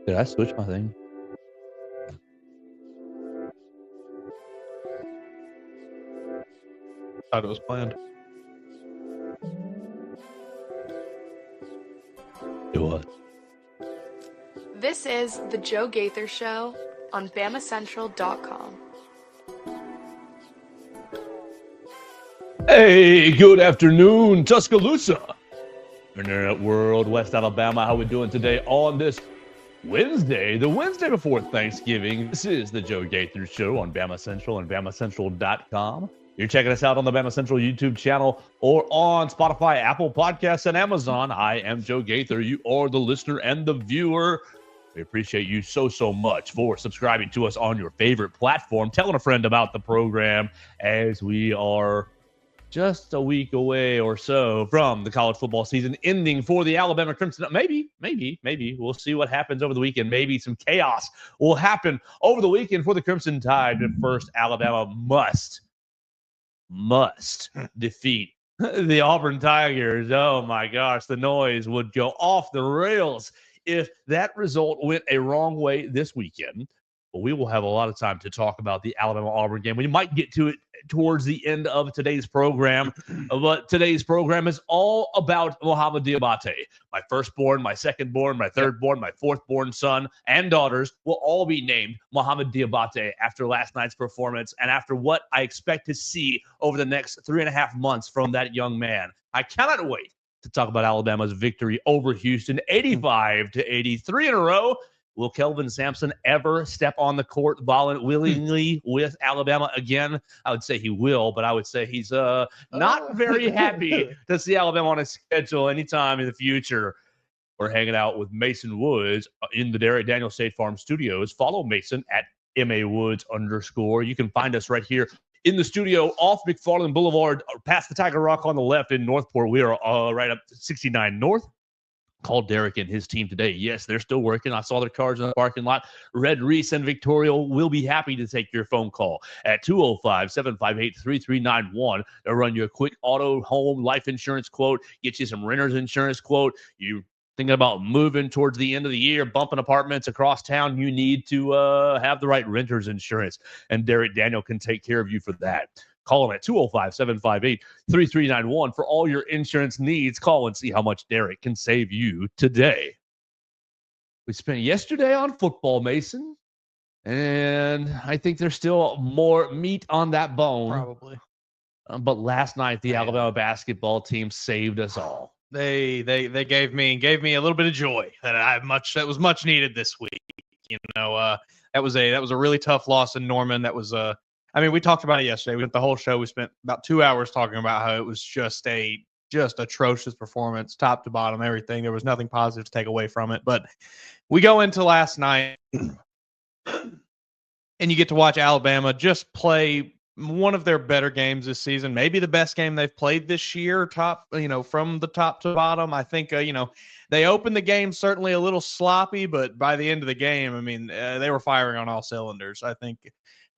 Did I switch my thing? Thought it was planned. It was. This is the Joe Gaither Show on BamaCentral.com. Hey, good afternoon, Tuscaloosa. Internet world, West Alabama. How we doing today on this Wednesday, the Wednesday before Thanksgiving? This is the Joe Gaither Show on BamaCentral and BamaCentral.com. You're checking us out on the BamaCentral YouTube channel or on Spotify, Apple Podcasts, and Amazon. I am Joe Gaither. You are the listener and the viewer. We appreciate you so much for subscribing to us on your favorite platform, telling a friend about the program as we are just a week away or so from the college football season ending for the Alabama Crimson. Maybe. We'll see what happens over the weekend. Maybe some chaos will happen over the weekend for the Crimson Tide. But first, Alabama must defeat the Auburn Tigers. Oh, my gosh. The noise would go off the rails if that result went a wrong way this weekend. But we will have a lot of time to talk about the Alabama-Auburn game. We might get to it towards the end of today's program, but today's program is all about Mo Dioubate. My firstborn, my secondborn, my thirdborn, my fourthborn son and daughters will all be named Mo Dioubate after last night's performance and after what I expect to see over the next 3.5 months from that young man. I cannot wait to talk about Alabama's victory over Houston, 85-83 in a row. Will Kelvin Sampson ever step on the court willingly with Alabama again? I would say he will, but I would say he's not very happy to see Alabama on his schedule anytime in the future. We're hanging out with Mason Woods in the Derek Daniel State Farm Studios. Follow Mason at @MAWoods_. You can find us right here in the studio off McFarland Boulevard, past the Tiger Rock on the left in Northport. We are right up 69 North. Called Derek and his team today. Yes, they're still working. I saw their cars in the parking lot. Red Reese and Victoria will be happy to take your phone call at 205-758-3391. They'll run you a quick auto, home, life insurance quote, get you some renter's insurance quote. You thinking about moving towards the end of the year, bumping apartments across town, you need to have the right renter's insurance. And Derek Daniel can take care of you for that. Call him at 205-758-3391 for all your insurance needs. Call and see how much Derek can save you today. We spent yesterday on football, Mason, and I think there's still more meat on that bone. Probably. But last night, the Alabama basketball team saved us all. They gave me a little bit of joy that was much needed this week. You know, that was a really tough loss in Norman. That was we talked about it yesterday. We went the whole show. We spent about 2 hours talking about how it was just atrocious performance, top to bottom, everything. There was nothing positive to take away from it. But we go into last night, and you get to watch Alabama just play one of their better games this season, maybe the best game they've played this year, from the top to bottom. I think, they opened the game certainly a little sloppy, but by the end of the game, they were firing on all cylinders. I think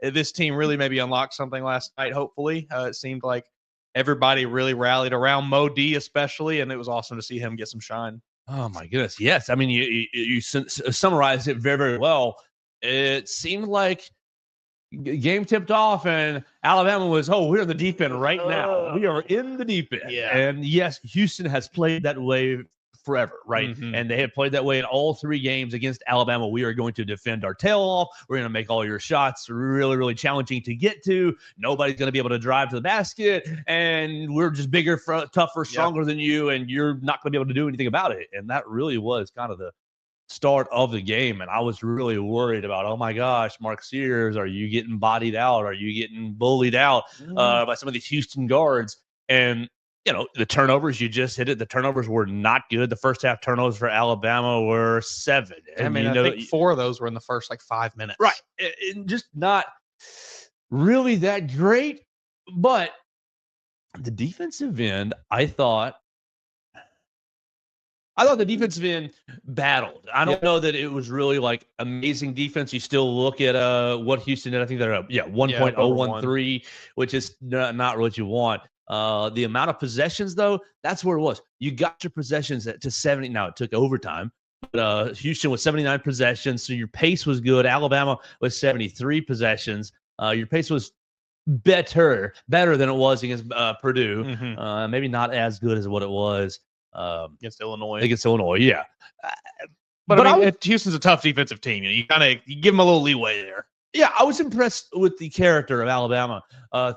this team really maybe unlocked something last night, hopefully. It seemed like everybody really rallied around Mo D especially, and it was awesome to see him get some shine. Oh, my goodness. Yes. You summarized it very, very well. It seemed like game tipped off, and Alabama was, we're in the deep end right now. We are in the deep end. Yeah. And, yes, Houston has played that way forever, right? Mm-hmm. And they have played that way in all 3 games against Alabama. We are going to defend our tail off. We're going to make all your shots really, really challenging to get to. Nobody's going to be able to drive to the basket, and we're just bigger, tougher, stronger than you, and you're not going to be able to do anything about it. And that really was kind of the start of the game. And I was really worried about, oh my gosh, Mark Sears, are you getting bodied out? Are you getting bullied out by some of these Houston guards? And the turnovers, you just hit it. The turnovers were not good. The first half turnovers for Alabama were 7. I think 4 of those were in the first 5 minutes. Right. And just not really that great. But the defensive end, I thought the defensive end battled. I don't know that it was really amazing defense. You still look at what Houston did. I think they're 1.013, which is not what you want. The amount of possessions, though, that's where it was. You got your possessions to 70. Now, it took overtime, Houston was 79 possessions, so your pace was good. Alabama was 73 possessions. Your pace was better than it was against Purdue. Maybe not as good as what it was against Illinois. Yeah. But I mean, Houston's a tough defensive team. You give them a little leeway there. Yeah, I was impressed with the character of Alabama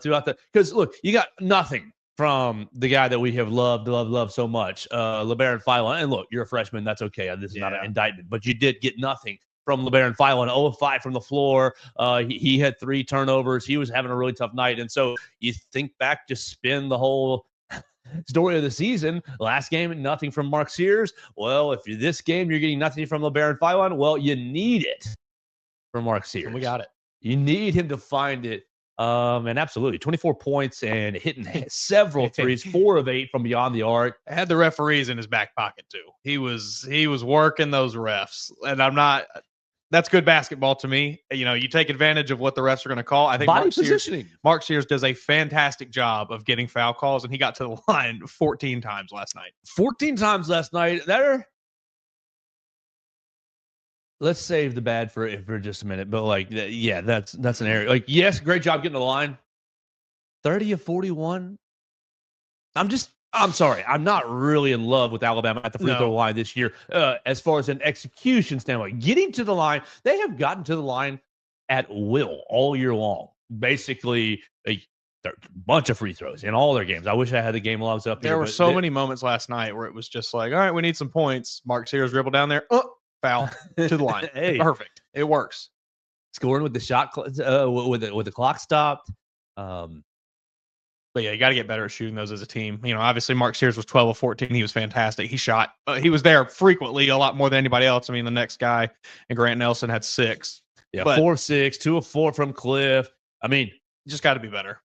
throughout because look, you got nothing from the guy that we have loved so much, LeBaron Philon. And look, you're a freshman. That's okay. This is not an indictment. But you did get nothing from LeBaron Philon. 0 of 5 from the floor. He had 3 turnovers. He was having a really tough night. And so you think back, just spin the whole story of the season. Last game, nothing from Mark Sears. Well, if this game you're getting nothing from LeBaron Philon, well, you need it from Mark Sears. And we got it. You need him to find it. And absolutely 24 points and hitting several threes, 4 of 8 from beyond the arc. Had the referees in his back pocket too. He was working those refs, and that's good basketball to me. You take advantage of what the refs are going to call. I think Mark Sears does a fantastic job of getting foul calls, and he got to the line 14 times last night. 14 times last night. Let's save the bad for just a minute. But that's an area. Yes, great job getting the line. 30 of 41. I'm sorry. I'm not really in love with Alabama at the free throw line this year. As far as an execution standpoint, getting to the line, they have gotten to the line at will all year long. Basically, a bunch of free throws in all their games. I wish I had the game logs up. There were so many moments last night where it was just like, all right, we need some points. Mark Sears dribbled down there. Foul to the line. Hey, perfect. It works. Scoring with the shot with the clock stopped. But yeah, you got to get better at shooting those as a team. Obviously Mark Sears was 12 of 14. He was fantastic. He shot. He was there frequently, a lot more than anybody else. I mean, the next guy, and Grant Nelson had 6. Yeah, 4 of 6, 2 of 4 from Cliff. I mean, you just got to be better.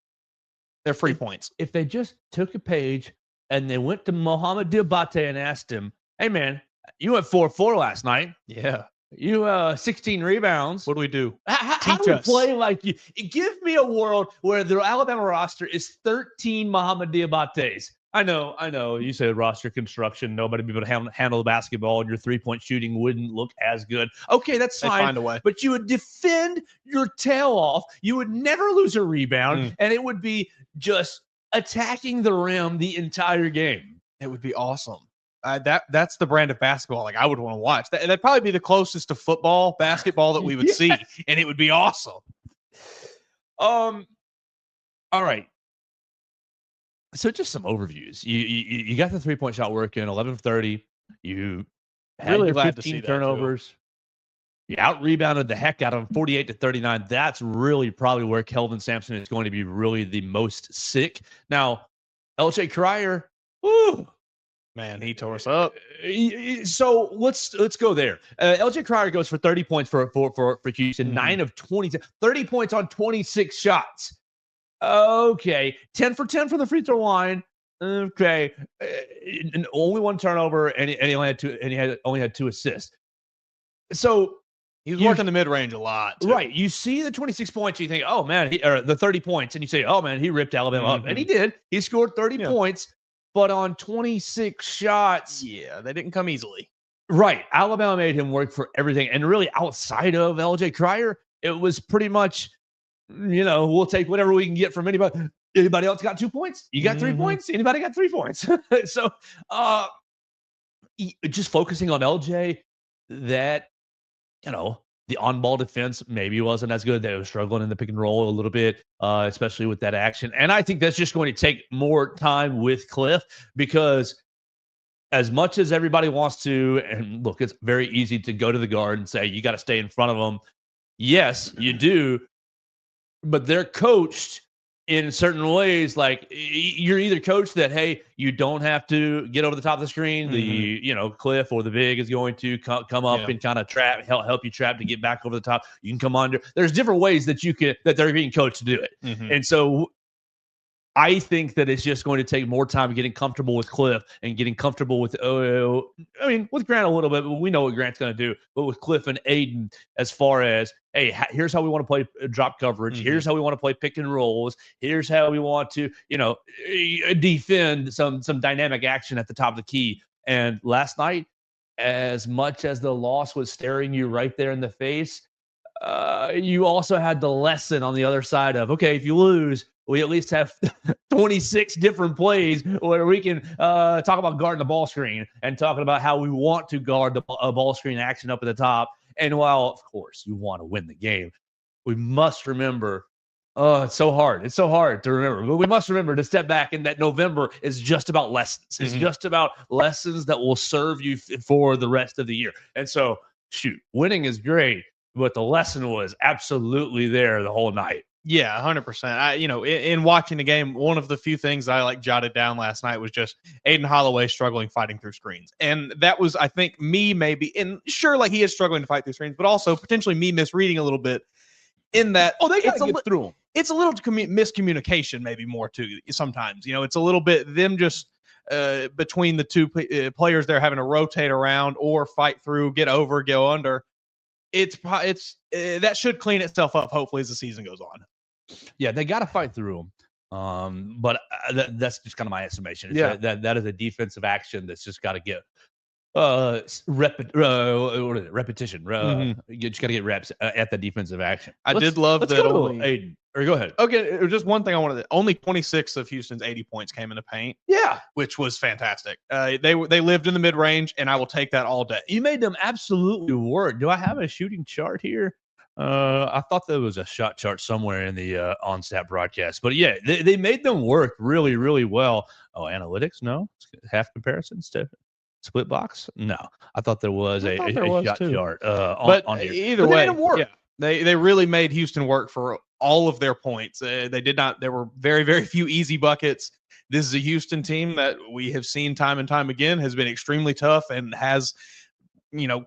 They're free points. If they just took a page and they went to Mo Dioubate and asked him, "Hey man, you went 4-4 last night. Yeah. You 16 rebounds. What do we do? How do we play like you? Give me a world where the Alabama roster is 13 Mohamed Diabates. I know. You said roster construction. Nobody would be able to handle the basketball, and your 3-point shooting wouldn't look as good. Okay, that's fine. Find a way. But you would defend your tail off. You would never lose a rebound, and it would be just attacking the rim the entire game. It would be awesome. That's the brand of basketball I would want to watch. That'd probably be the closest to basketball that we would see, and it would be awesome. All right. So just some overviews. You got the 3-point shot working, 11 of 30. You had really your glad 15 to see turnovers. You out-rebounded the heck out of them, 48 to 39. That's really probably where Kelvin Sampson is going to be really the most sick. Now, LJ Cryer, woo! Man, he tore us up. So let's go there. LJ Cryer goes for 30 points for Houston, 9 of 20, 30 points on 26 shots. Okay, 10 for 10 from the free throw line. Okay, and only 1 turnover, and he only had 2, and he only had 2 assists. So he was working the mid range a lot, too. Right? You see the 26 points, you think, oh man, or the 30 points, and you say, oh man, he ripped Alabama up, and he did. He scored 30 points. But on 26 shots, they didn't come easily. Right. Alabama made him work for everything. And really, outside of LJ Cryer, it was pretty much, we'll take whatever we can get from anybody. Anybody else got 2 points? You got 3 points? Anybody got 3 points? So just focusing on LJ, that, the on-ball defense maybe wasn't as good. They were struggling in the pick and roll a little bit, especially with that action. And I think that's just going to take more time with Cliff, because as much as everybody wants to, and look, it's very easy to go to the guard and say, you got to stay in front of them. Yes, you do. But they're coached in certain ways. Like, you're either coached that, hey, you don't have to get over the top of the screen. The Cliff or the big is going to come up and kind of help you trap to get back over the top. You can come under. There's different ways that they're being coached to do it. And so I think that it's just going to take more time getting comfortable with Cliff and getting comfortable with, with Grant a little bit, but we know what Grant's going to do. But with Cliff and Aiden, as far as, hey, here's how we want to play drop coverage. Here's how we want to play pick and rolls. Here's how we want to, defend some dynamic action at the top of the key. And last night, as much as the loss was staring you right there in the face, you also had the lesson on the other side of, okay, if you lose, we at least have 26 different plays where we can talk about guarding the ball screen and talking about how we want to guard the ball screen action up at the top. And while, of course, you want to win the game, we must remember, it's so hard. It's so hard to remember. But we must remember to step back, and that November is just about lessons. It's just about lessons that will serve you for the rest of the year. And so, shoot, winning is great, but the lesson was absolutely there the whole night. Yeah, 100%. In watching the game, one of the few things I jotted down last night was just Aiden Holloway struggling fighting through screens. And that was, I think, me maybe, and sure, he is struggling to fight through screens, but also potentially me misreading a little bit in that. Oh, they got to get through them. It's a little miscommunication, maybe more too. Sometimes, it's a little bit them just between the two players there having to rotate around or fight through, get over, go under. It's that should clean itself up hopefully as the season goes on. Yeah, they got to fight through them. But that's just kind of my estimation. That is a defensive action that's just got to get repetition. You just got to get reps at the defensive action. Let's love that. Aiden, or go ahead. Okay, just one thing I wanted. Only 26 of Houston's 80 points came in the paint. Yeah, which was fantastic. They lived in the mid range, and I will take that all day. You made them absolutely work. Do I have a shooting chart here? I thought there was a shot chart somewhere in the on-stat broadcast, but yeah, they made them work really, really well. Oh, analytics? No, half comparisons to split box? No, I thought there was a shot chart on here. Either way, yeah, they really made Houston work for all of their points. They did not. There were very, very few easy buckets. This is a Houston team that we have seen time and time again has been extremely tough and has,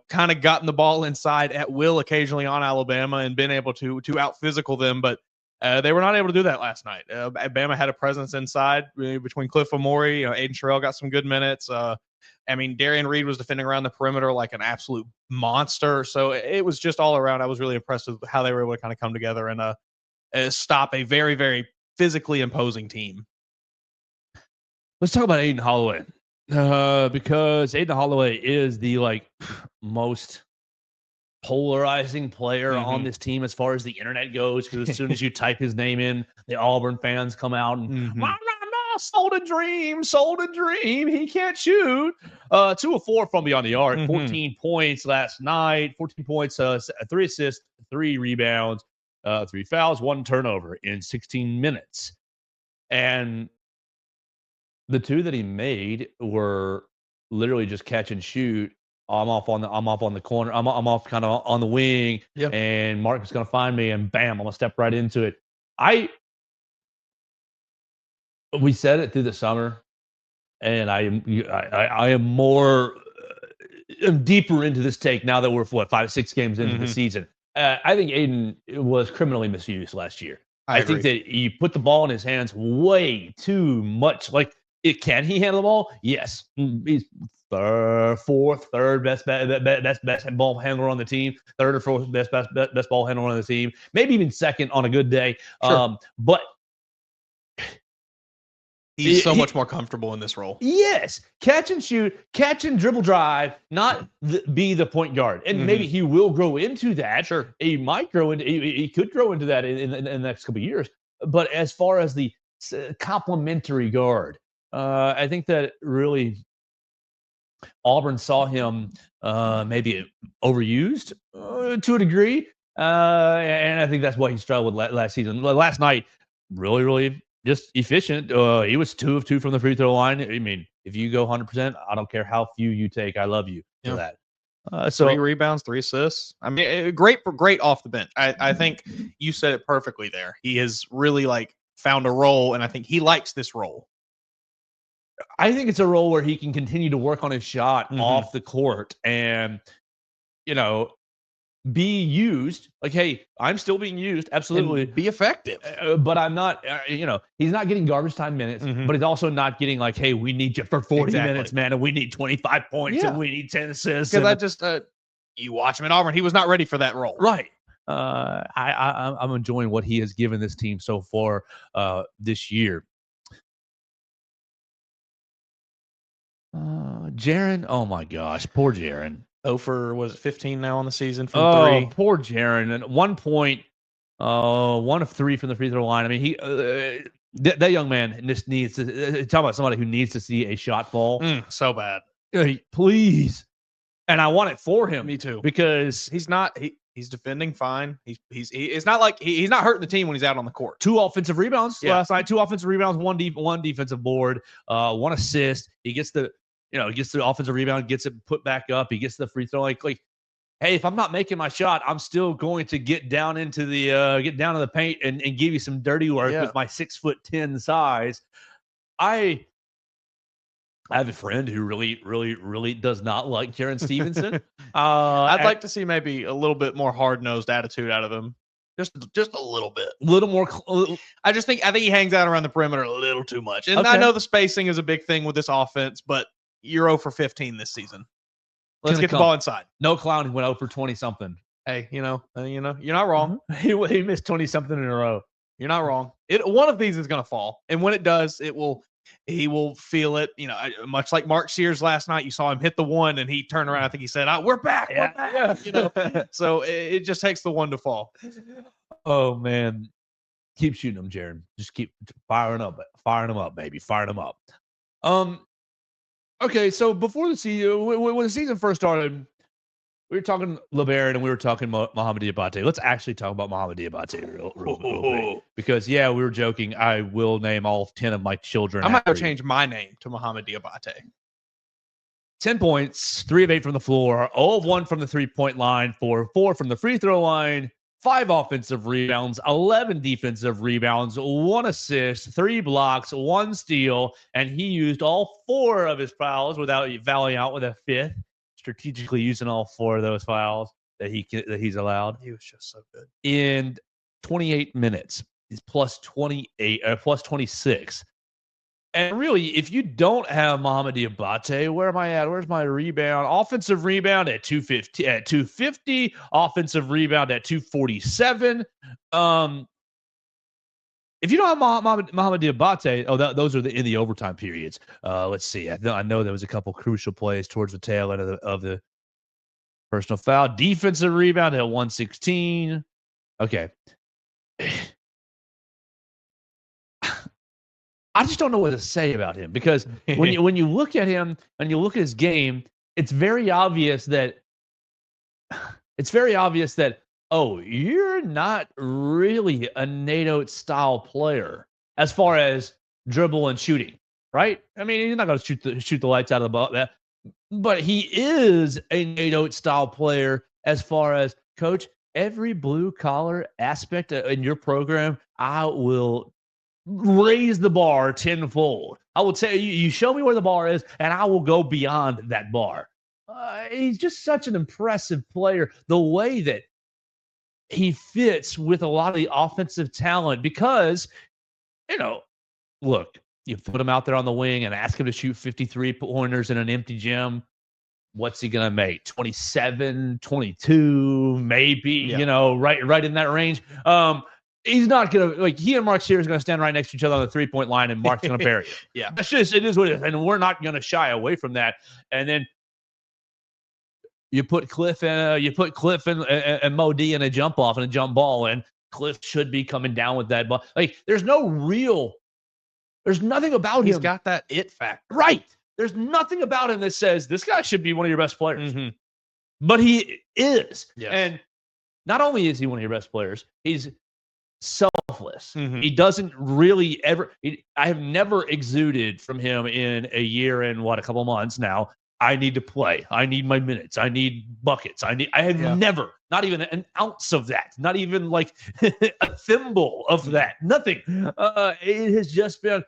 kind of gotten the ball inside at will occasionally on Alabama and been able to out physical them, but they were not able to do that last night. Bama had a presence inside between Cliff Omori. Aiden Sherrill got some good minutes. Darian Reed was defending around the perimeter like an absolute monster. So it was just all around. I was really impressed with how they were able to kind of come together and stop a very, very physically imposing team. Let's talk about Aiden Holloway. Because Aiden Holloway is the most polarizing player on this team as far as the internet goes. Because as soon as you type his name in, the Auburn fans come out and sold a dream. He can't shoot. 2 of 4 from beyond the arc. 14 points last night. 14 points, 3 assists, 3 rebounds, 3 fouls, 1 turnover in 16 minutes. And the 2 that he made were literally just catch and shoot. I'm off on the corner. I'm off kind of on the wing, and Mark is going to find me, and bam, I'm going to step right into it. We said it through the summer, and I am more I'm deeper into this take now that we're 5-6 games into the season. I think Aiden was criminally misused last year. I think that you put the ball in his hands way too much. Can he handle the ball? Yes. He's fourth, third best ball handler on the team, third or fourth best ball handler on the team, maybe even second on a good day. Sure. But he's so much more comfortable in this role. Yes. Catch and shoot, catch and dribble drive, not be the point guard. And maybe he will grow into that. Sure. He might grow into, he could grow into that in the next couple of years. But as far as the complementary guard, I think that really Auburn saw him maybe overused to a degree. And I think that's why he struggled last season. Last night, really, really just efficient. He was 2 of 2 from the free throw line. I mean, if you go 100%, I don't care how few you take. I love you for that. So 3 rebounds, 3 assists. I mean, great off the bench. I think you said it perfectly there. He has really found a role, and I think he likes this role. I think it's a role where he can continue to work on his shot off the court and, be used. Hey, I'm still being used. Absolutely. And be effective. But I'm not, he's not getting garbage time minutes, but he's also not getting hey, we need you for 40 minutes, man, and we need 25 points and we need 10 assists. Because you watch him at Auburn, he was not ready for that role. Right. I'm enjoying what he has given this team so far Jaron, oh my gosh, poor Jaron. 0 for, was it 15 now on the season from Oh, 3? poor Jaron. And at one point, 1 of 3 from the free throw line. I mean, that young man just needs to talk about somebody who needs to see a shot fall. So bad. Please. And I want it for him. Me too. Because he's defending fine. It's not like he's not hurting the team when he's out on the court. 2 offensive rebounds last night. 2 offensive rebounds, one defensive board, 1 assist. He gets the offensive rebound, gets it put back up. He gets the free throw. Like, hey, if I'm not making my shot, I'm still going to get down into the paint and give you some dirty work with my 6'10" size. I have a friend who really, really, really does not like Jaron Stevenson. I'd like to see maybe a little bit more hard-nosed attitude out of him. Just a little bit. A little more. I think he hangs out around the perimeter a little too much. And I know the spacing is a big thing with this offense, but you're 0 for 15 this season. Let's get the ball inside. No clown who went 0 for 20-something. Hey, you're not wrong. He missed 20-something in a row. You're not wrong. One of these is going to fall. And when it does, he will feel it. Much like Mark Sears last night, you saw him hit the 1 and he turned around. I think he said, we're back. Yeah. We're back. So it just takes the 1 to fall. Oh, man. Keep shooting them, Jaron. Just keep firing them up, baby. Firing them up. Okay, so before the season, when the season first started, we were talking LeBaron and we were talking Mohamed Dioubate. Let's actually talk about Mohamed Dioubate real quick. Because, we were joking. I will name all 10 of my children. I might go change my name to Mohamed Dioubate. 10 points, 3 of 8 from the floor, 0 of 1 from the three-point line, 4 of 4 from the free throw line, 5 offensive rebounds, 11 defensive rebounds, 1 assist, 3 blocks, 1 steal, and he used all 4 of his fouls without fouling out with a 5th. Strategically using all 4 of those fouls that he's allowed. He was just so good. In 28 minutes, he's plus 28 or plus 26. And really, if you don't have Mohamed Dioubate, where am I at? Where's my rebound? Offensive rebound at 250, offensive rebound at 247. If you don't have Mohamed Dioubate, those are in the overtime periods. Let's see. I know there was a couple crucial plays towards the tail end of the personal foul. Defensive rebound at 116. Okay. I just don't know what to say about him because when you look at him and you look at his game, it's very obvious that you're not really a NATO style player as far as dribble and shooting, right? I mean, he's not going to shoot the lights out of the ball, but he is a NATO style player as far as, coach, every blue collar aspect in your program, I will raise the bar tenfold. I will tell you, you show me where the bar is, and I will go beyond that bar. He's just such an impressive player. The way that he fits with a lot of the offensive talent because, look, you put him out there on the wing and ask him to shoot 53 pointers in an empty gym. What's he going to make? 27, 22, maybe, right in that range. He's not going to, he and Mark Sears are going to stand right next to each other on the 3-point line and Mark's going to bury it. Yeah. It is what it is. And we're not going to shy away from that. And then you put Cliff and Mo D in a jump off and a jump ball, and Cliff should be coming down with that ball. There's nothing about him. He's got that it factor. Right. There's nothing about him that says this guy should be one of your best players. Mm-hmm. But he is. Yes. And not only is he one of your best players, he's selfless. Mm-hmm. He doesn't really ever. I have never exuded from him in a year and a couple months now. I need to play. I need my minutes. I need buckets. I have never, not even an ounce of that. Not even like a thimble of that. Nothing. It has just been,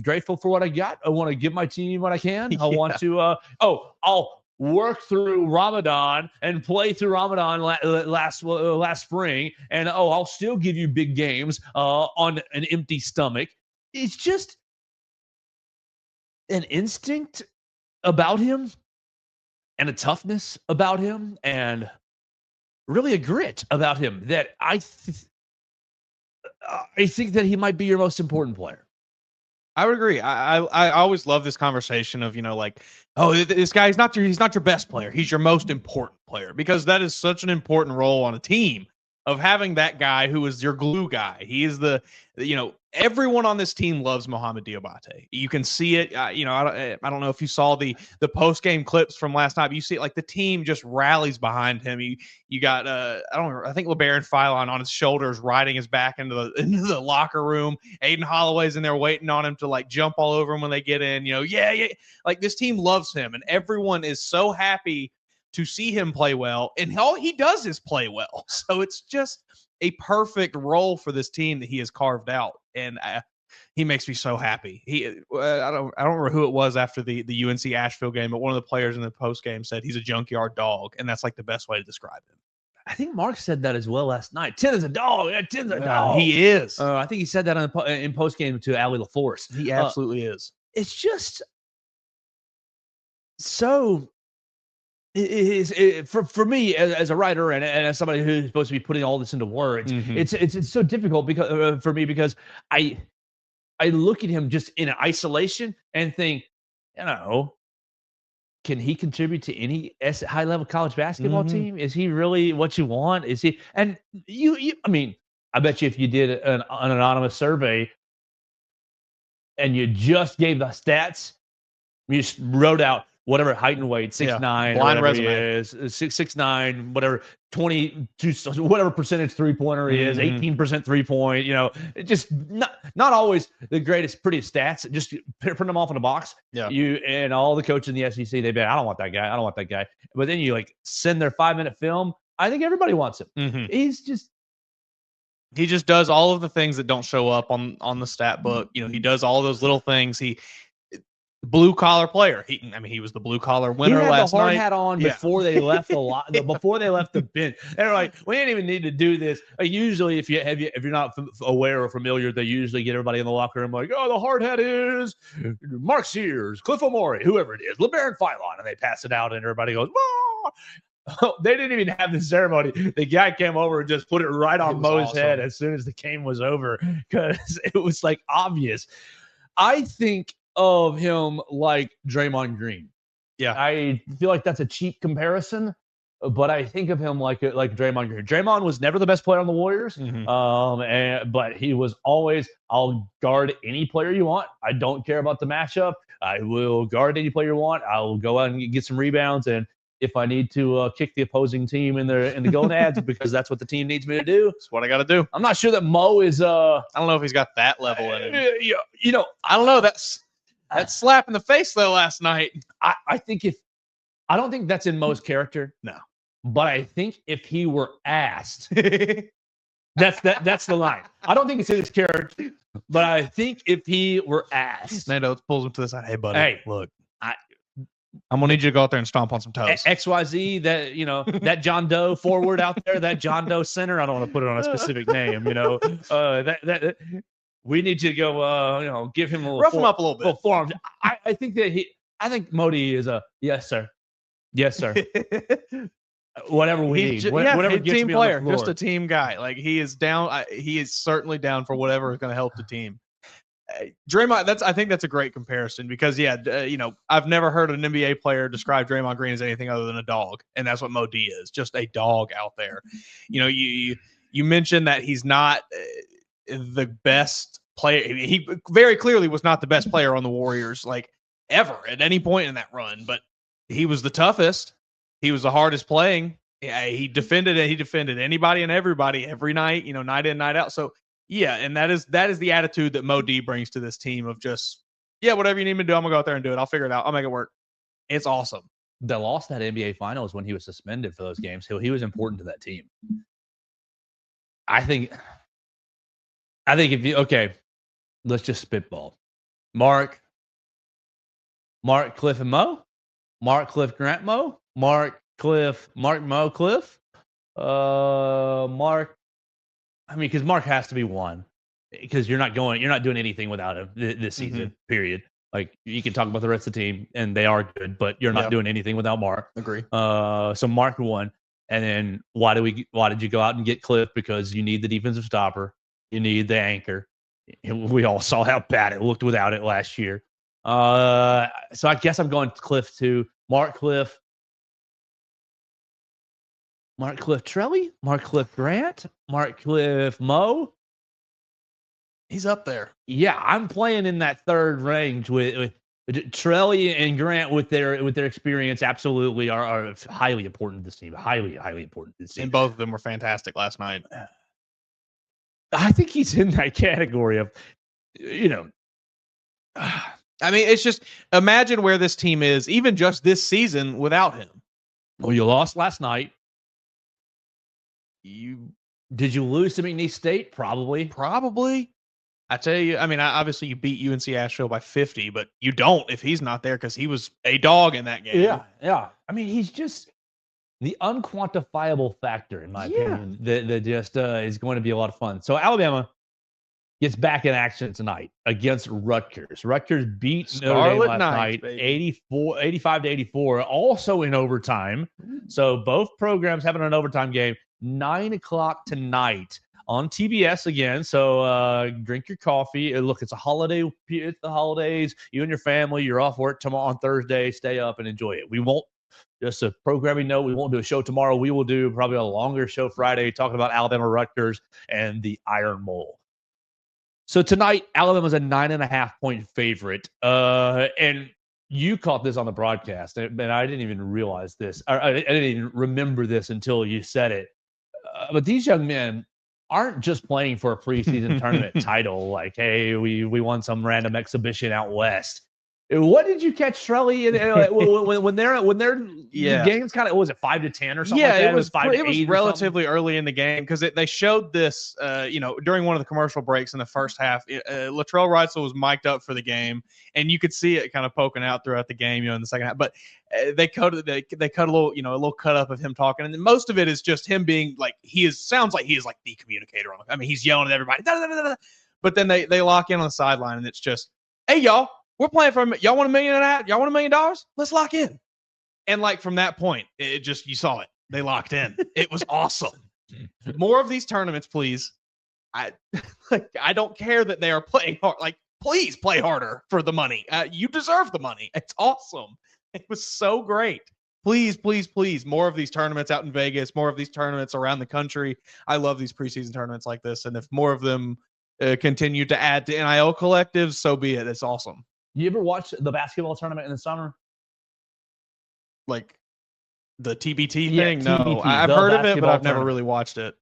grateful for what I got. I want to give my team what I can. I want to, I'll work through Ramadan and play through Ramadan last spring. And, I'll still give you big games on an empty stomach. It's just an instinct about him and a toughness about him and really a grit about him that I think that he might be your most important player. I would agree. I always love this conversation of, like, oh, this guy he's not your best player. He's your most important player, because that is such an important role on a team, of having that guy who is your glue guy. He is everyone on this team loves Mo Dioubate. You can see it. I don't know if you saw the post game clips from last night. But you see it, like, the team just rallies behind him. You got I think LeBaron Philon on his shoulders, riding his back into the locker room. Aiden Holloway's in there waiting on him to, like, jump all over him when they get in. Yeah. Like, this team loves him, and everyone is so happy to see him play well, and all he does is play well. So it's just a perfect role for this team that he has carved out, and he makes me so happy. I don't remember who it was after the UNC Asheville game, but one of the players in the post game said he's a junkyard dog, and that's, like, the best way to describe him. I think Mark said that as well last night. Tin is a dog. Yeah, Tin's a dog. He is. I think he said that in post game to Allie LaForce. He absolutely is. It's just so. For me as a writer and as somebody who's supposed to be putting all this into words, it's so difficult because for me, because I look at him just in isolation and think, can he contribute to any high level college basketball team? Is he really what you want? Is he? And I mean, I bet you if you did an anonymous survey and you just gave the stats, you just wrote out whatever height and weight, 6'9", blind whatever resume. he is, 6'9", whatever, 22, whatever percentage three-pointer he is, 18% three-point, just not always the greatest, prettiest stats. Just print them off in a box. Yeah. You and all the coaches in the SEC, they bet, I don't want that guy. I don't want that guy. But then you, like, send their 5-minute film. I think everybody wants him. He just does all of the things that don't show up on the stat book. He does all those little things. Blue collar player. He was the blue collar winner last night. He had the hard hat on before they left before they left the bench. They're like, we didn't even need to do this. Usually, if you're not aware or familiar, they usually get everybody in the locker room like, oh, the hard hat is Mark Sears, Cliff Omori, whoever it is, LeBaron Philon, and they pass it out, and everybody goes, oh. They didn't even have the ceremony. The guy came over and just put it right on Mo's head as soon as the game was over, because it was, like, obvious. I think of him like Draymond Green. Yeah. I feel like that's a cheap comparison, but I think of him like Draymond Green. Draymond was never the best player on the Warriors, but he was always, I'll guard any player you want. I don't care about the matchup. I will guard any player you want. I'll go out and get some rebounds, and if I need to kick the opposing team in the gonads because that's what the team needs me to do, that's what I got to do. I'm not sure that Mo is. I don't know if he's got that level in him. I don't know. That slap in the face though last night. I don't think that's in Mo's character. No. But I think if he were asked, that's the line. I don't think it's in his character, but I think if he were asked, Nando pulls him to the side. Hey, buddy. Hey, look, I'm gonna need you to go out there and stomp on some toes. XYZ, that John Doe forward out there, that John Doe center. I don't want to put it on a specific name. We need you to go, give him a little rough him up a little bit. Forearm. I think Modi is a yes, sir. Whatever we need. Whatever gets team me player, on the floor. just a team guy. Like, he is down. He is certainly down for whatever is going to help the team. Draymond, I think that's a great comparison because, I've never heard an NBA player describe Draymond Green as anything other than a dog, and that's what Mo D is, just a dog out there. You mentioned that he's not the best player. He very clearly was not the best player on the Warriors, like, ever at any point in that run, but he was the toughest. He was the hardest playing. Yeah, he defended anybody and everybody every night, night in, night out. So yeah, and that is the attitude that Mo D brings to this team of just, whatever you need me to do, I'm gonna go out there and do it. I'll figure it out. I'll make it work. It's awesome. They lost that NBA Finals when he was suspended for those games. He was important to that team. I think let's just spitball. Mark, Cliff, and Mo. Mark, Cliff, Grant, Mo. Mark, Cliff, Mark, Mo, Cliff. Mark. Because Mark has to be one. Because you're not doing anything without him this season. Period. Like, you can talk about the rest of the team, and they are good, but you're not doing anything without Mark. Agree. So Mark won. And then why did you go out and get Cliff? Because you need the defensive stopper. You need the anchor. We all saw how bad it looked without it last year. So I guess I'm going Cliff too. Mark Cliff Trelly, Mark Cliff Grant, Mark Cliff Mo. He's up there. Yeah, I'm playing in that third range with Trelly and Grant with their experience. Absolutely, are highly important to this team. Highly important to this team. And both of them were fantastic last night. I think he's in that category of, I mean, it's just imagine where this team is, even just this season, without him. Well, you lost last night. Did you lose to McNeese State? Probably. I tell you, I mean, obviously you beat UNC Asheville by 50, but you don't if he's not there because he was a dog in that game. Yeah. I mean, he's just the unquantifiable factor, in my opinion, that just is going to be a lot of fun. So Alabama gets back in action tonight against Rutgers. Rutgers beat Notre Dame last night, 85-84, also in overtime. So both programs having an overtime game, 9 o'clock tonight on TBS again. So drink your coffee. Look, it's a holiday. It's the holidays. You and your family, you're off work tomorrow on Thursday. Stay up and enjoy it. We won't, just a programming note, we won't do a show tomorrow. We will do probably a longer show Friday talking about Alabama Rutgers and the Iron Bowl. So tonight, Alabama's a 9.5-point favorite. And you caught this on the broadcast, and I didn't even realize this. I didn't even remember this until you said it. But these young men aren't just playing for a preseason tournament title. Like, hey, we won some random exhibition out west. What did you catch, Trelly? When their games kind of, was it 5-10 or something? Yeah, like that? It was 5-8. It was relatively early in the game because they showed this, during one of the commercial breaks in the first half. Latrell Reitzel was mic'd up for the game, and you could see it kind of poking out throughout the game, in the second half. But they cut a little, a little cut up of him talking, and most of it is just him being like sounds like he is like the communicator on. I mean, he's yelling at everybody. Da, da, da, da. But then they lock in on the sideline, and it's just, hey y'all. We're playing for y'all want $1 million? Y'all want $1 million? Let's lock in. And like from that point, it just, you saw it. They locked in. It was awesome. More of these tournaments, please. I don't care that they are playing hard. Like, please play harder for the money. You deserve the money. It's awesome. It was so great. Please, please, please. More of these tournaments out in Vegas. More of these tournaments around the country. I love these preseason tournaments like this. And if more of them continue to add to NIL collectives, so be it. It's awesome. You ever watch the basketball tournament in the summer? Like the TBT thing? No, TBT, I've heard of it, but I've never really watched it.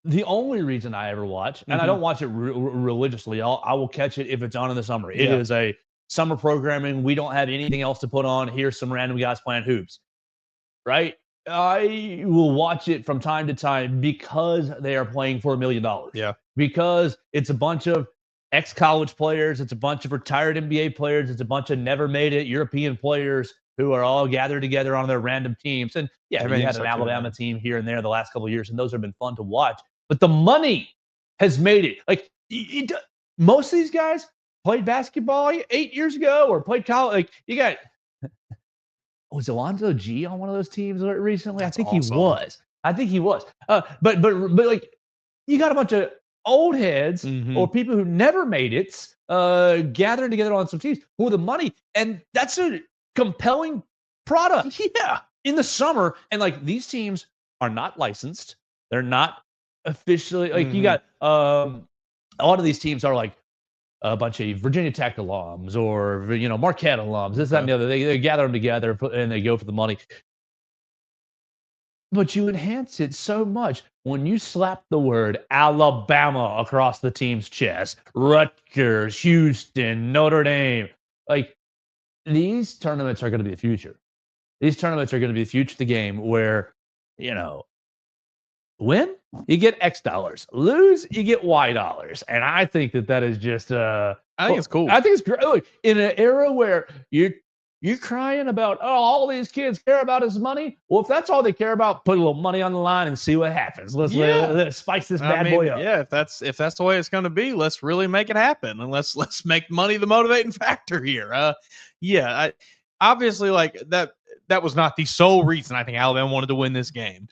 The only reason I ever watch, and I don't watch it religiously, I will catch it if it's on in the summer. It is a summer programming. We don't have anything else to put on. Here's some random guys playing hoops, right? I will watch it from time to time because they are playing for $1 million. Yeah. Because it's a bunch of ex-college players. It's a bunch of retired NBA players. It's a bunch of never-made-it European players who are all gathered together on their random teams. And, we had an Alabama team here and there the last couple of years, and those have been fun to watch. But the money has made it. Like, most of these guys played basketball 8 years ago or played college. Like, you got – was Alonzo G on one of those teams recently? That's I think he was. But like, you got a bunch of old heads or people who never made it gathering together on some teams for the money, and that's a compelling product in the summer. And like, these teams are not licensed, they're not officially like, you got a lot of these teams are like a bunch of Virginia Tech alums or Marquette alums, this, that, and the other. They gather them together and they go for the money. But you enhance it so much when you slap the word Alabama across the team's chest. Rutgers, Houston, Notre Dame. Like, these tournaments are going to be the future. These tournaments are going to be the future of the game where, win, you get X dollars. Lose, you get Y dollars. And I think that is just I think it's cool. I think it's great. Look, in an era where you're crying about, all these kids care about is money. Well, if that's all they care about, put a little money on the line and see what happens. Let's spice this bad boy up. Yeah, if that's the way it's going to be, let's really make it happen, and let's make money the motivating factor here. Obviously, like that was not the sole reason I think Alabama wanted to win this game,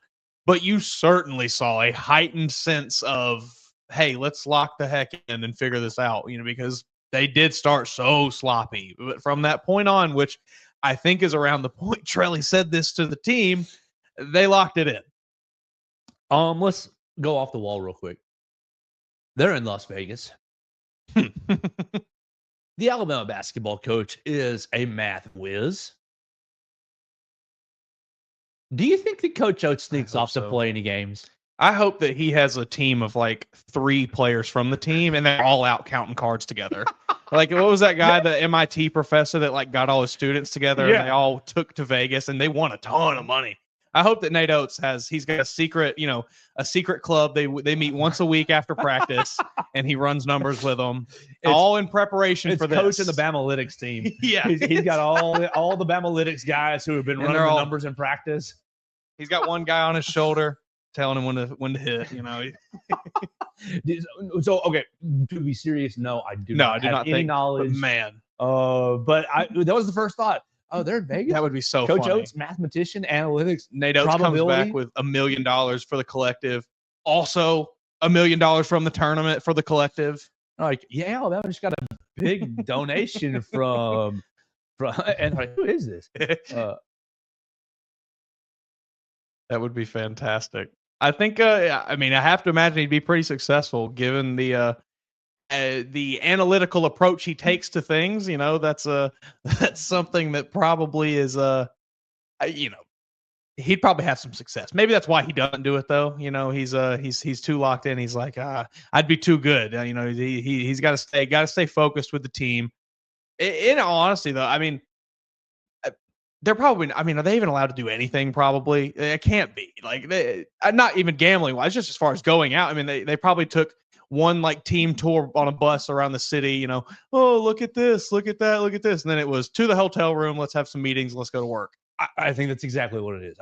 but you certainly saw a heightened sense of hey, let's lock the heck in and figure this out, because they did start so sloppy. But from that point on, which I think is around the point Trelly said this to the team, they locked it in. Let's go off the wall real quick. They're in Las Vegas. The Alabama basketball coach is a math whiz. Do you think that Coach Oates sneaks off to play any games? I hope that he has a team of like 3 players from the team and they're all out counting cards together. Like, what was that guy, the MIT professor that like got all his students together and they all took to Vegas and they won a ton of money. I hope that Nate Oates he's got a secret club. They meet once a week after practice and he runs numbers with them, all in preparation for this. Coach of the BamaLytics team. Yeah. He's got all the BamaLytics guys who have been running the numbers in practice. He's got one guy on his shoulder telling him when to hit, So, okay, to be serious, no, I do not have any knowledge. Man. But that was the first thought. Oh, they're in Vegas? That would be so Coach funny. Oates, mathematician, analytics, Nate Oates comes back with $1 million for the collective. Also, $1 million from the tournament for the collective. Like, yeah, Alabama just got a big donation from and like, who is this? That would be fantastic. I think, I have to imagine he'd be pretty successful given the analytical approach he takes to things. That's something that probably is, he'd probably have some success. Maybe that's why he doesn't do it though. He's too locked in. He's like, I'd be too good. He's got to stay focused with the team. In all honesty though, they're probably, are they even allowed to do anything? Probably. It can't be. Like, not even gambling wise, just as far as going out. They probably took one like team tour on a bus around the city, oh, look at this, look at that, look at this. And then it was to the hotel room. Let's have some meetings. Let's go to work. I think that's exactly what it is.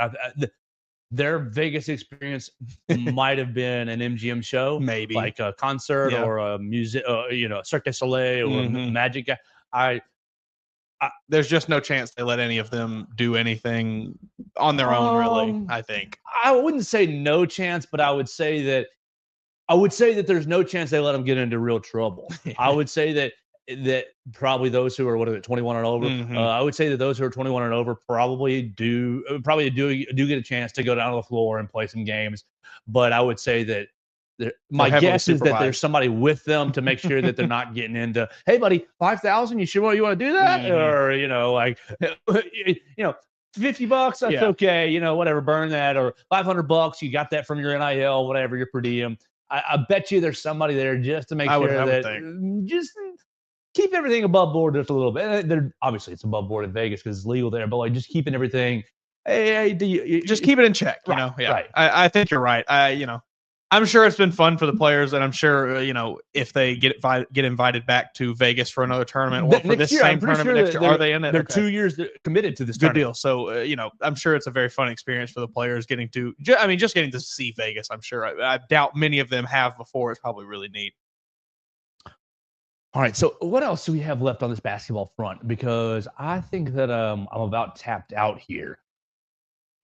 Their Vegas experience might have been an MGM show, maybe like a concert or a music, Cirque du Soleil or Magic. There's just no chance they let any of them do anything on their own, really, I think. I wouldn't say no chance, but I would say that there's no chance they let them get into real trouble. I would say that probably those who are 21 and over. I would say that those who are 21 and over probably do get a chance to go down to the floor and play some games. But I would say that my guess is that there's somebody with them to make sure that they're not getting into, hey buddy, 5,000, you sure you want to do that? Or, $50, that's okay. Whatever, burn that. Or $500, you got that from your NIL, whatever, your per diem. I bet you there's somebody there just to make sure that just keep everything above board just a little bit. Obviously it's above board in Vegas because it's legal there, but like just keeping everything. Hey, just keep it in check. Right, right. I think you're right. I'm sure it's been fun for the players, and I'm sure if they get invited back to Vegas for another tournament or for this same tournament next year, are they in it? They're 2 years committed to this. Good deal. So I'm sure it's a very fun experience for the players getting to. Just getting to see Vegas. I'm sure. I doubt many of them have before. It's probably really neat. All right. So what else do we have left on this basketball front? Because I think that I'm about tapped out here.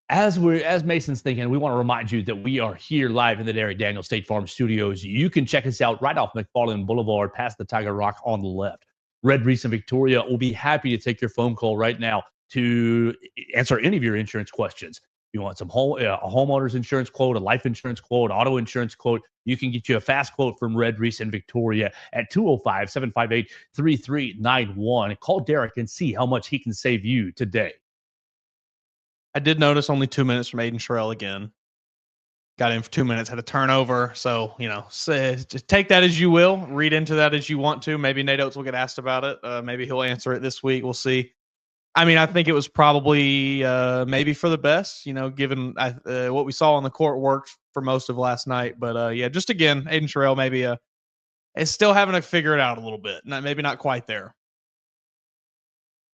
As Mason's thinking, we want to remind you that we are here live in the Derek Daniel State Farm Studios. You can check us out right off McFarland Boulevard, past the Tiger Rock on the left. Red Reese and Victoria will be happy to take your phone call right now to answer any of your insurance questions. You want some a homeowner's insurance quote, a life insurance quote, auto insurance quote, you can get you a fast quote from Red Reese and Victoria at 205-758-3391. Call Derek and see how much he can save you today. I did notice only 2 minutes from Aiden Sherrill again. Got in for 2 minutes, had a turnover. So, just take that as you will. Read into that as you want to. Maybe Nate Oates will get asked about it. Maybe he'll answer it this week. We'll see. I think it was probably maybe for the best, given what we saw on the court worked for most of last night. But, just again, Aiden Sherrill maybe is still having to figure it out a little bit. Maybe not quite there.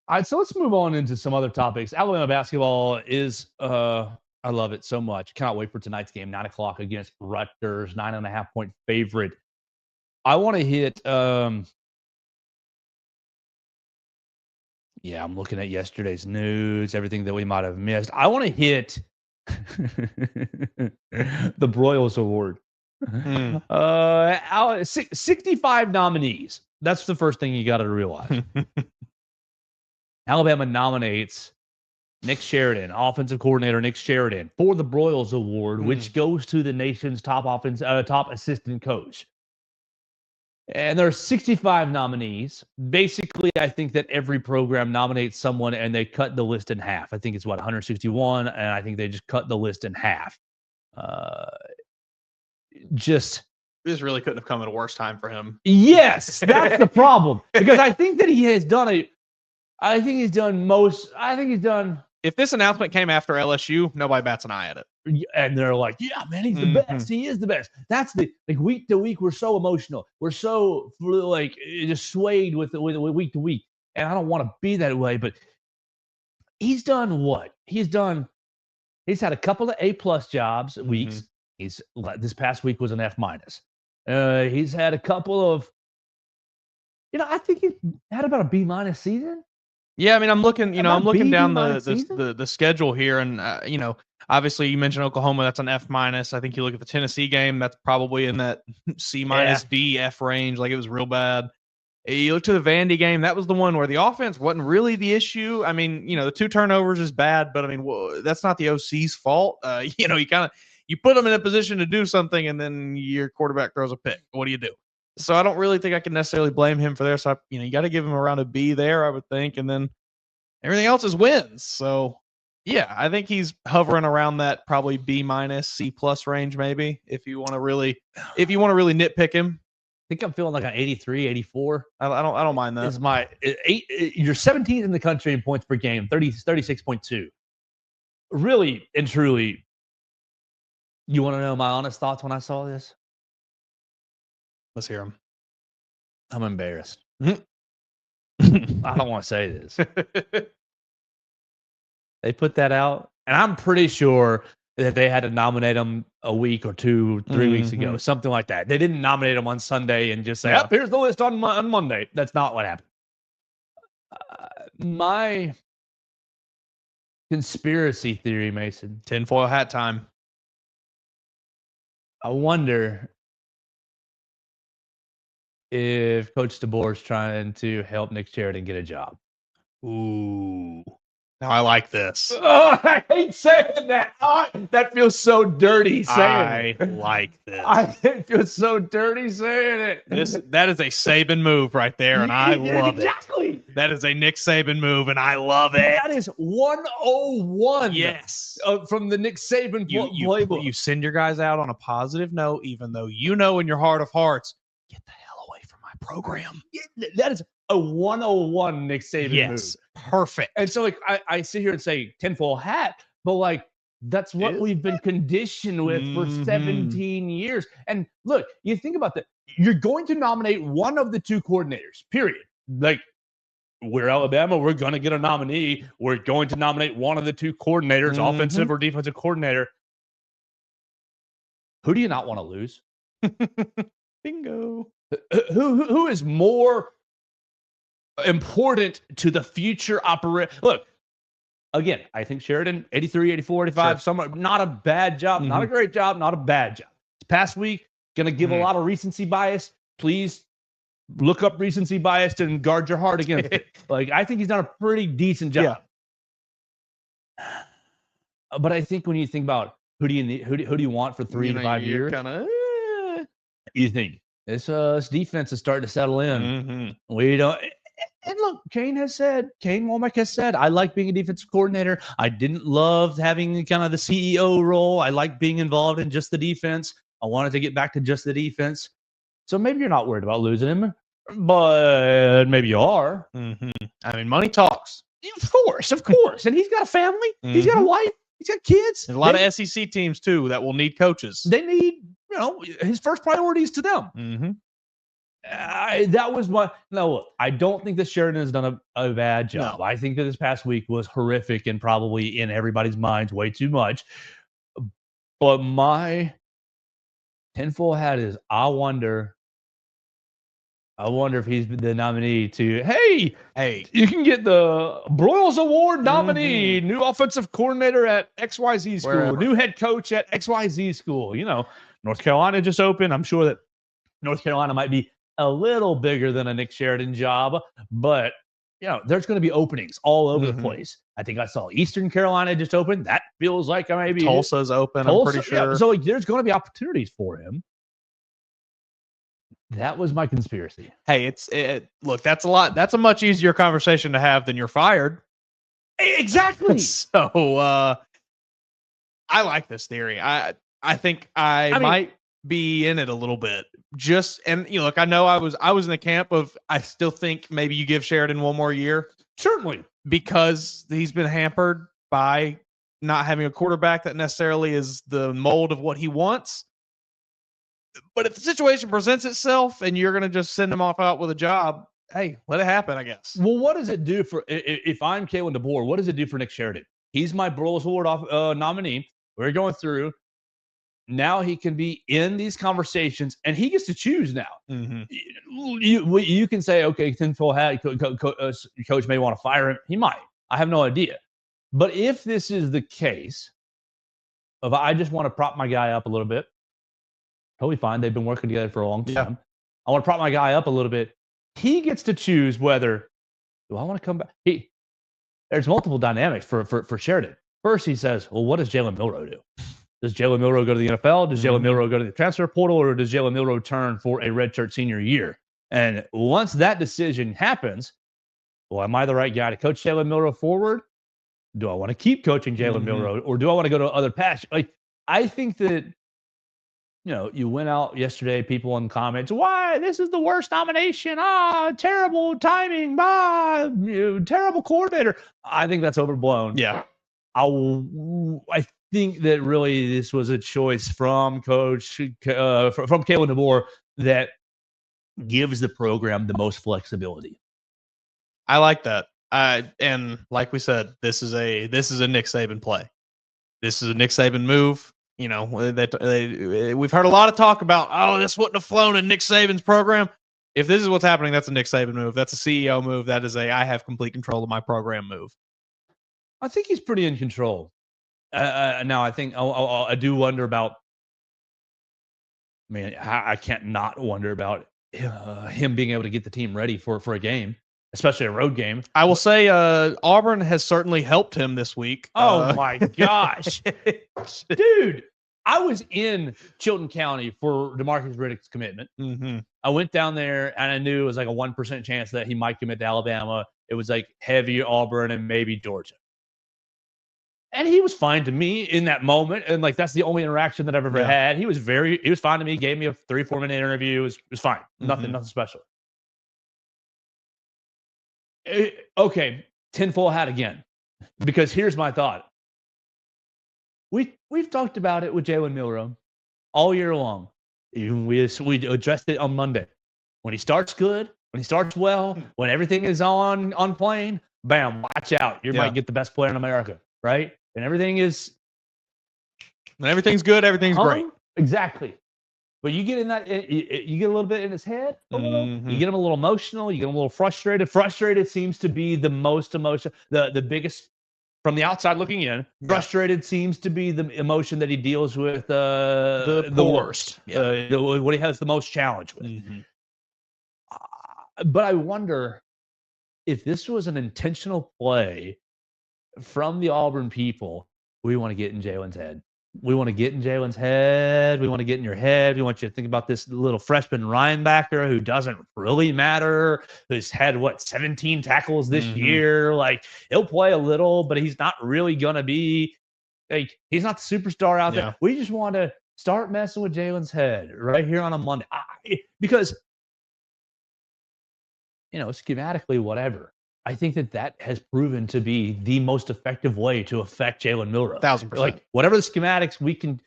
All right, so let's move on into some other topics. Alabama basketball is, I love it so much. Cannot wait for tonight's game, 9 o'clock against Rutgers, 9.5-point favorite. I want to hit, I'm looking at yesterday's news, everything that we might have missed. I want to hit the Broyles Award. Mm. 65 nominees. That's the first thing you got to realize. Alabama nominates Nick Sheridan, offensive coordinator Nick Sheridan, for the Broyles Award, which goes to the nation's top assistant coach. And there are 65 nominees. Basically, I think that every program nominates someone and they cut the list in half. I think it's 161, and I think they just cut the list in half. Just This really couldn't have come at a worse time for him. yes, that's the problem. Because I think that he has done If this announcement came after LSU, nobody bats an eye at it. and they're like, yeah, man, he's the best. He is the best. That's the week to week. We're so emotional. We're so just swayed with week to week. And I don't want to be that way, but he's done what? He's had a couple of A+ jobs weeks. This past week was an F-. He's had a couple of, I think he had about a B- season. Yeah, I mean, I'm looking down the schedule here, and obviously you mentioned Oklahoma, that's an F-. I think you look at the Tennessee game, that's probably in that C-, D, F range. Like, it was real bad. You look to the Vandy game, that was the one where the offense wasn't really the issue. I mean, the 2 turnovers is bad, but I mean, that's not the OC's fault. You put them in a position to do something, and then your quarterback throws a pick. What do you do? So I don't really think I can necessarily blame him for there. So you got to give him around a B there, I would think, and then everything else is wins. So yeah, I think he's hovering around that probably B-, C+ range, maybe, if you want to really nitpick him. I think I'm feeling like an 83, 84. I don't mind that. This is my you're 17th in the country in points per game, 36.2. Really and truly, you want to know my honest thoughts when I saw this? Let's hear him. I'm embarrassed. I don't want to say this. They put that out, and I'm pretty sure that they had to nominate him a week or 2, 3 weeks ago, something like that. They didn't nominate him on Sunday and just say, here's the list on Monday. That's not what happened. My conspiracy theory, Mason. Tinfoil hat time. I wonder if Coach DeBoer is trying to help Nick Sheridan get a job. Ooh. Now I like this. Oh, I hate saying that. Oh, that feels so dirty saying it. I like this. It feels so dirty saying it. That is a Saban move right there, and I love it. Exactly. That is a Nick Saban move, and I love it. That is 101. Yes. From the Nick Saban playbook. You send your guys out on a positive note, even though in your heart of hearts, get the hell away from my program. That is a 101 Nick Saban move. Perfect. And so I sit here and say tinfoil hat, but that's what we've been conditioned with for 17 years. And look, you think about that. You're going to nominate one of the 2 coordinators, period. We're Alabama. We're going to get a nominee. We're going to nominate one of the 2 coordinators, offensive or defensive coordinator. Who do you not want to lose? Bingo. Who is more important to the future operation? Look, again, I think Sheridan, 83, 84, 85, somewhere, not a bad job, not a great job, not a bad job. This past week, going to give a lot of recency bias. Please look up recency bias and guard your heart against it. I think he's done a pretty decent job. Yeah. But I think when you think about who do you want for 3 to 5 years, you think this defense is starting to settle in. We don't. And look, Kane Womack has said, I like being a defensive coordinator. I didn't love having kind of the CEO role. I like being involved in just the defense. I wanted to get back to just the defense. So maybe you're not worried about losing him, but maybe you are. I mean, money talks. Of course. And he's got a family. He's got a wife. He's got kids. There's a lot of SEC teams, too, that will need coaches. They need, his first priority is to them. That was look, I don't think that Sheridan has done a bad job. No. I think that this past week was horrific and probably in everybody's minds way too much. But my tinfoil hat is I wonder if he's the nominee to, hey, you can get the Broyles Award nominee, new offensive coordinator at XYZ school, new head coach at XYZ school, North Carolina just opened. I'm sure that North Carolina might be a little bigger than a Nick Sheridan job, but there's going to be openings all over the place. I think I saw Eastern Carolina just open. That feels like maybe Tulsa's open. I'm pretty sure. Yeah, so there's going to be opportunities for him. That was my conspiracy. Hey, look, that's a lot. That's a much easier conversation to have than you're fired. Exactly. So I like this theory. I think I might be in it a little bit. Look, I know I was in the camp of I still think maybe you give Sheridan one more year. Certainly. Because he's been hampered by not having a quarterback that necessarily is the mold of what he wants. But if the situation presents itself and you're going to just send him off out with a job, hey, let it happen, I guess. Well, what does it do for if I'm Kalen DeBoer? What does it do for Nick Sheridan? He's my Broyles Award nominee. We're going through. Now he can be in these conversations, and he gets to choose now. You can say, okay, tinfoil hat, coach may want to fire him. He might. I have no idea. But if this is the case of I just want to prop my guy up a little bit, totally fine. They've been working together for a long time. Yeah. I want to prop my guy up a little bit. He gets to choose whether, do I want to come back? There's multiple dynamics for Sheridan. First, he says, well, what does Jalen Milroe do? Does Jalen Milroe go to the NFL? Does Jalen Milroe go to the transfer portal? Or does Jalen Milroe turn for a redshirt senior year? And once that decision happens, well, am I the right guy to coach Jalen Milroe forward? Do I want to keep coaching Jalen Milroe? Or do I want to go to other paths? I think that, you went out yesterday, people in the comments, why? This is the worst nomination. Terrible timing. Terrible coordinator. I think that's overblown. Yeah. I think that really this was a choice from Coach from Kalen DeBoer that gives the program the most flexibility. I like that. And like we said, this is a Nick Saban play. This is a Nick Saban move. We've heard a lot of talk about, this wouldn't have flown in Nick Saban's program. If this is what's happening, that's a Nick Saban move. That's a CEO move. That is I have complete control of my program move. I think he's pretty in control. Now, I think I do wonder about. I can't not wonder about him being able to get the team ready for a game, especially a road game. I will say Auburn has certainly helped him this week. Oh my gosh, dude! I was in Chilton County for DeMarcus Riddick's commitment. I went down there and I knew it was like a 1% chance that he might commit to Alabama. It was like heavy Auburn and maybe Georgia. And he was fine to me in that moment. And that's the only interaction that I've ever had. He was fine to me, gave me a 3-4 minute interview. It was fine. Nothing special. Okay. Tinfoil hat again, because here's my thought. We've talked about it with Jalen Milroe all year long. Even we addressed it on Monday. When he starts good, when he starts well, when everything is on plane, bam, watch out. You might get the best player in America, right? And everything's good, everything's great. Exactly. But you get in that, you get a little bit in his head. You get him a little emotional. You get him a little frustrated. Frustrated seems to be the most emotion, the biggest from the outside looking in. Frustrated seems to be the emotion that he deals with the worst. What he has the most challenge with. But I wonder if this was an intentional play from the Auburn people. We want to get in Jalen's head. We want to get in Jalen's head. We want to get in your head. We want you to think about this little freshman linebacker who doesn't really matter, who's had, 17 tackles this year. He'll play a little, but he's not really going to be, he's not the superstar out there. We just want to start messing with Jalen's head right here on a Monday. Because, schematically, whatever. I think that has proven to be the most effective way to affect Jalen Milroe. 1,000%. Whatever the schematics, we can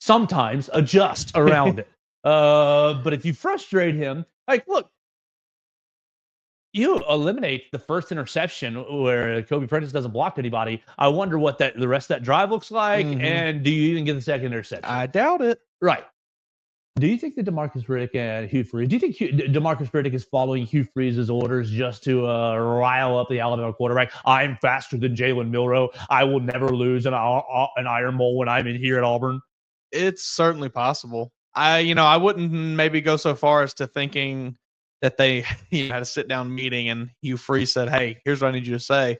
sometimes adjust around it. But if you frustrate him, look, you eliminate the first interception where Kobe Prentice doesn't block anybody. I wonder what the rest of that drive looks like. And do you even get the second interception? I doubt it. Right. Do you think that DeMarcus Riddick and Hugh Freeze, do you think DeMarcus Riddick is following Hugh Freeze's orders just to rile up the Alabama quarterback? I'm faster than Jalen Milroe. I will never lose an Iron Bowl when I'm in here at Auburn. It's certainly possible. I wouldn't maybe go so far as to thinking that they had a sit down meeting and Hugh Freeze said, "Hey, here's what I need you to say."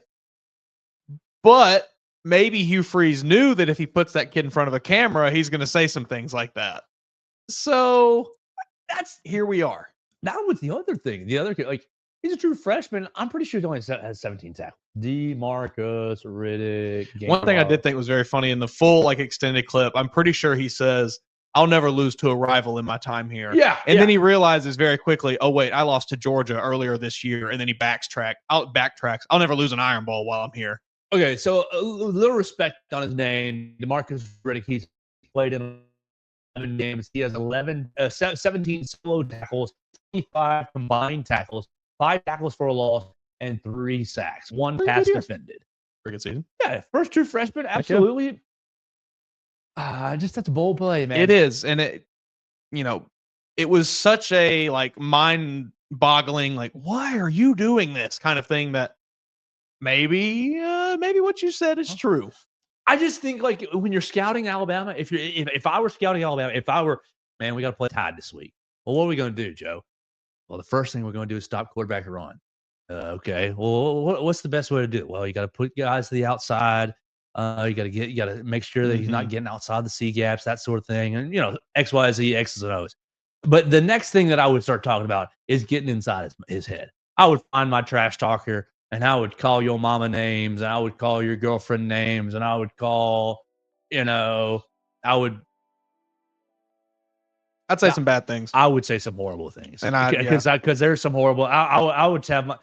But maybe Hugh Freeze knew that if he puts that kid in front of a camera, he's going to say some things like that. So that's here we are. Now with the other thing, the other kid, like he's a true freshman. I'm pretty sure he only has 17 tackles. DeMarcus, Riddick. One thing I did think was very funny in the full extended clip, I'm pretty sure he says, "I'll never lose to a rival in my time here." Yeah. And then he realizes very quickly, "Oh wait, I lost to Georgia earlier this year." And then he backtracks. I'll never lose an Iron Bowl while I'm here. Okay, so a little respect on his name. DeMarcus Riddick, he's played in 11 games. He has 17 solo tackles, 25 combined tackles, 5 tackles for a loss, and 3 sacks. 1 pass defended. Pretty good season. Yeah, first true freshman, absolutely. Just that's a bold play, man. It is, and it was such a mind-boggling, why are you doing this kind of thing that maybe what you said is true. I just think when you're scouting Alabama, if I were scouting Alabama, man, we got to play Tide this week. Well, what are we going to do, Joe? Well, the first thing we're going to do is stop quarterback run. Okay. Well, what's the best way to do it? Well, you got to put guys to the outside. You got to make sure that he's not getting outside the C gaps, that sort of thing. And, X, Y, Z, X's and O's. But the next thing that I would start talking about is getting inside his head. I would find my trash talker and I would call your mama names and I would call your girlfriend names and I would call, I'd say some bad things. I would say some horrible things. And because there's some horrible, I would have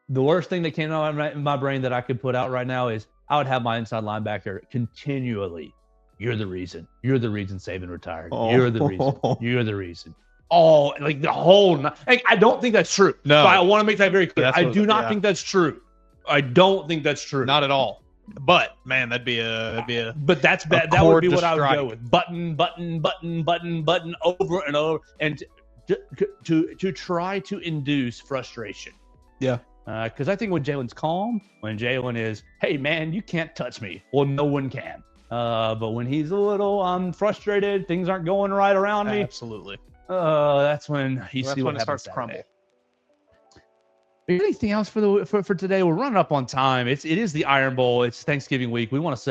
the worst thing that came out in my brain that I could put out right now is I would have my inside linebacker continually. You're the reason. You're the reason Saban retired. Oh. You're the reason. You're the reason. Oh, the whole. I don't think that's true. No, so I want to make that very clear. I do not think that's true. I don't think that's true. Not at all. But man, that'd be a. But that's bad. That would be what I would go with. Button over and over, and to try to induce frustration. Yeah. Because I think when Jalen's calm, when Jalen is, hey, man, you can't touch me. Well, no one can. But when he's a little, I'm frustrated, things aren't going right around me. Absolutely. That's when you see what it starts to crumble. Anything else for today? We're running up on time. It is the Iron Bowl. It's Thanksgiving week. I want to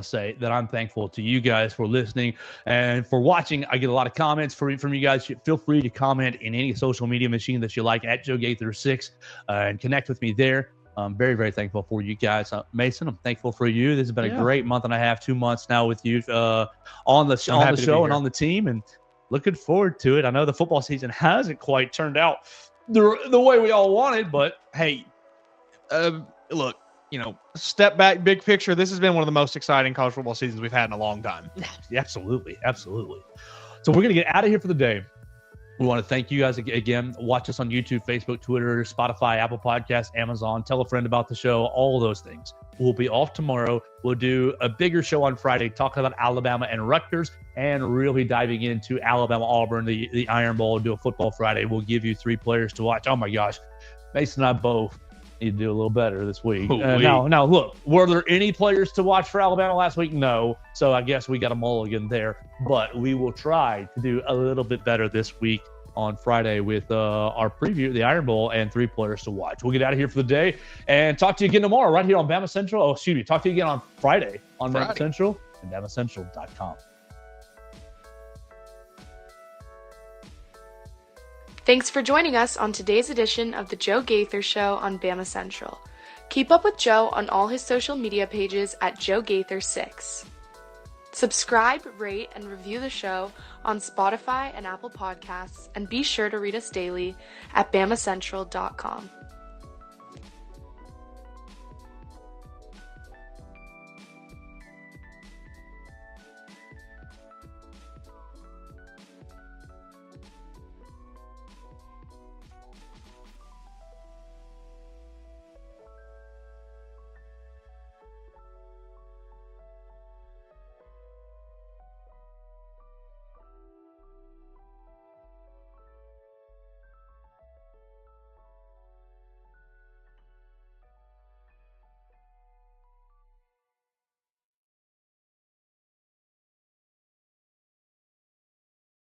say that I'm thankful to you guys for listening and for watching. I get a lot of comments from you guys. Feel free to comment in any social media machine that you like at Joe Gaither 6 and connect with me there. I'm very, very thankful for you guys. Mason, I'm thankful for you. This has been a great month and a half, 2 months now with you on the show and on the team, and looking forward to it. I know the football season hasn't quite turned out the way we all wanted, but hey, look, step back, big picture. This has been one of the most exciting college football seasons we've had in a long time. Absolutely. So we're going to get out of here for the day. We want to thank you guys again. Watch us on YouTube, Facebook, Twitter, Spotify, Apple Podcasts, Amazon. Tell a friend about the show, all those things. We'll be off tomorrow. We'll do a bigger show on Friday talking about Alabama and Rutgers and really diving into Alabama-Auburn, the Iron Bowl, do a football Friday. We'll give you 3 players to watch. Oh, my gosh. Mason and I both need to do a little better this week. Now, look, were there any players to watch for Alabama last week? No. So I guess we got a mulligan there. But we will try to do a little bit better this week on Friday with our preview of the Iron Bowl and 3 players to watch. We'll get out of here for the day and talk to you again tomorrow right here on BamaCentral. Talk to you again on Friday on BamaCentral and BamaCentral.com. Thanks for joining us on today's edition of the Joe Gaither Show on Bama Central. Keep up with Joe on all his social media pages at Joe Gaither 6. Subscribe, rate, and review the show on Spotify and Apple Podcasts, and be sure to read us daily at BamaCentral.com.